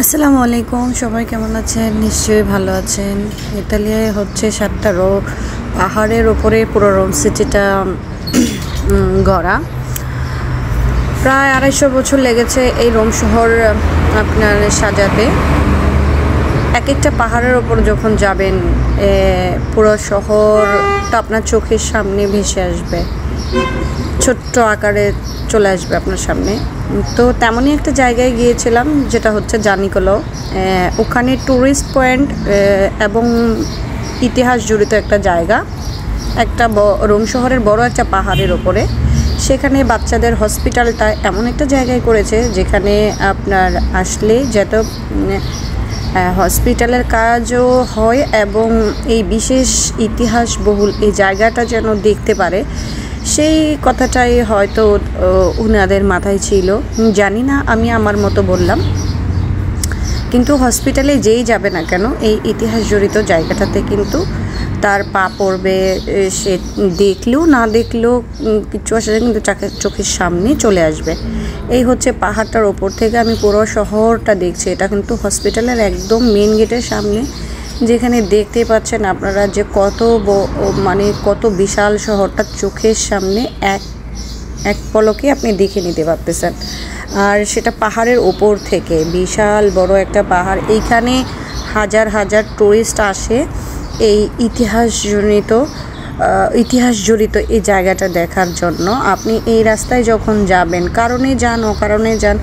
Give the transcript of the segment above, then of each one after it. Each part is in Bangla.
আসসালামু আলাইকুম, সবাই কেমন আছেন? নিশ্চয়ই ভালো আছেন। ইতালিয়ায় হচ্ছে 7টা পাহাড়ের ওপরে পুরো রোম সিটিটা গড়া। প্রায় 250 বছর লেগেছে এই রোম শহর আপনার সাজাতে। এক একটা পাহাড়ের ওপর যখন যাবেন পুরো শহরটা আপনার চোখের সামনে ভেসে আসবে, ছোট্ট আকারে চলে আসবে আপনার সামনে। তো তেমনই একটা জায়গায় গিয়েছিলাম যেটা হচ্ছে জানিকোলো। ওখানে ট্যুরিস্ট পয়েন্ট এবং ইতিহাস জড়িত একটা জায়গা, একটা রোম শহরের বড় একটা পাহাড়ের ওপরে। সেখানে বাচ্চাদের হসপিটালটা এমন একটা জায়গায় করেছে যেখানে আপনার আসলে যত হসপিটালের কাজও হয় এবং এই বিশেষ ইতিহাসবহুল এই জায়গাটা যেন দেখতে পারে, সেই কথাটাই হয়তো উনাদের মাথায় ছিল। জানি না, আমি আমার মতো বললাম। কিন্তু হসপিটালে যেই যাবে না কেন এই ইতিহাস জড়িত জায়গাটাতে কিন্তু তার পা পড়বে। সে দেখলেও না দেখলেও কিছু আসলে কিন্তু চোখের সামনে চলে আসবে। এই হচ্ছে পাহাড়টার ওপর থেকে আমি পুরো শহরটা দেখছি। এটা কিন্তু হসপিটালের একদম মেন গেটের সামনে, যেখানে দেখতে পাচ্ছেন আপনারা যে কত বিশাল শহরটা চোখের সামনে এক পলকে আপনি দেখে নিতে পারতেছেন। আর সেটা পাহাড়ের ওপর থেকে, বিশাল বড় একটা পাহাড়। এইখানে হাজার হাজার টুরিস্ট আসে এই ইতিহাস জড়িত এই জায়গাটা দেখার জন্য। আপনি এই রাস্তায় যখন যাবেন, কারণে যান অকারণে যান,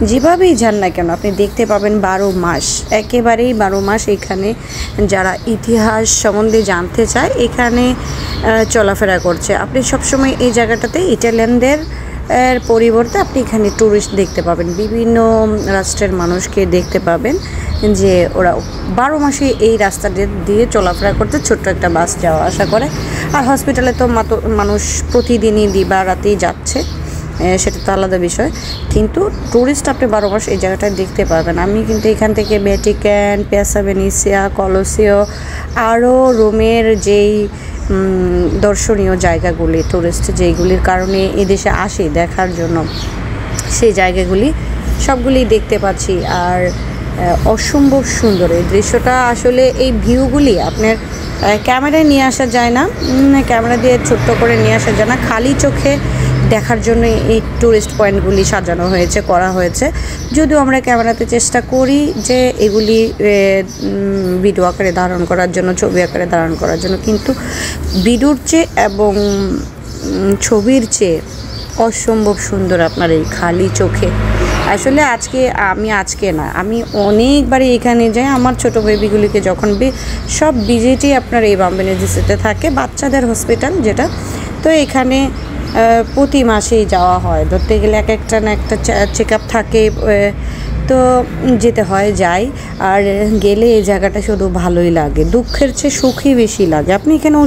যেভাবেই যান না কেন, আপনি দেখতে পাবেন 12 মাস, একেবারেই 12 মাস এখানে যারা ইতিহাস সম্বন্ধে জানতে চায় এখানে চলাফেরা করছে। আপনি সবসময় এই জায়গাটাতে ইটালিয়ানদের পরিবর্তে আপনি এখানে ট্যুরিস্ট দেখতে পাবেন, বিভিন্ন রাষ্ট্রের মানুষকে দেখতে পাবেন যে ওরা 12 মাসে এই রাস্তা দিয়ে চলাফেরা করতে, ছোট্ট একটা বাস যাওয়া আসা করে। আর হসপিটালে তো মানুষ প্রতিদিনই দিবারাতেই যাচ্ছে, সেটা তো আলাদা বিষয়। কিন্তু ট্যুরিস্ট আপনি 12 মাস এই জায়গাটায় দেখতে পারবেন। আমি কিন্তু এখান থেকে ভ্যাটিকান, পিয়াজা ভেনিসিয়া, কলোসিও, আরও রোমের যেই দর্শনীয় জায়গাগুলি, টুরিস্ট যেইগুলির কারণে এদেশে আসে দেখার জন্য, সেই জায়গাগুলি সবগুলি দেখতে পাচ্ছি। আর অসম্ভব সুন্দর এই দৃশ্যটা। আসলে এই ভিউগুলি আপনার ক্যামেরায় নিয়ে আসা যায় না, ক্যামেরা দিয়ে ছোট্ট করে নিয়ে আসা যায় না। খালি চোখে দেখার জন্য এই টুরিস্ট পয়েন্টগুলি সাজানো হয়েছে, করা হয়েছে। যদিও আমরা ক্যামেরাতে চেষ্টা করি যে এগুলি ভিডিও আকারে ধারণ করার জন্য, ছবি আকারে ধারণ করার জন্য, কিন্তু ভিডিওর চেয়ে এবং ছবির চেয়ে অসম্ভব সুন্দর আপনার এই খালি চোখে। আসলে আমি অনেকবারই এখানে যাই। আমার ছোটো বেবিগুলিকে যখন সব ভিজিটই আপনার এই বাম্বেনেজিসিতে থাকে, বাচ্চাদের হসপিটাল যেটা। তো এখানে প্রতি মাসেই যাওয়া হয়, ধরতে গেলে একটা না একটা চেক আপ থাকে, তো যেতে হয়, যাই। আর গেলে এই জায়গাটা শুধু ভালোই লাগে, দুঃখের চেয়ে সুখই বেশি লাগে। আপনি এখানে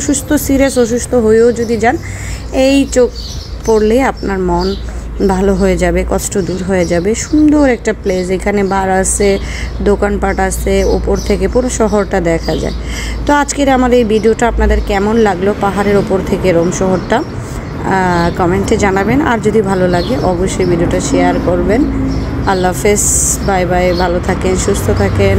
সিরিয়াস অসুস্থ হয়েও যদি যান, এই চোখ পড়লে আপনার মন ভালো হয়ে যাবে, কষ্ট দূর হয়ে যাবে। সুন্দর একটা প্লেস, এখানে বার আছে, দোকানপাট আছে, ওপর থেকে পুরো শহরটা দেখা যায়। তো আজকের আমার এই ভিডিওটা আপনাদের কেমন লাগলো, পাহাড়ের ওপর থেকে রোম শহরটা, কমেন্টে জানাবেন। আর যদি ভালো লাগে অবশ্যই ভিডিওটা শেয়ার করবেন। আল্লাহ হাফেজ, বাই বাই, ভালো থাকেন, সুস্থ থাকেন।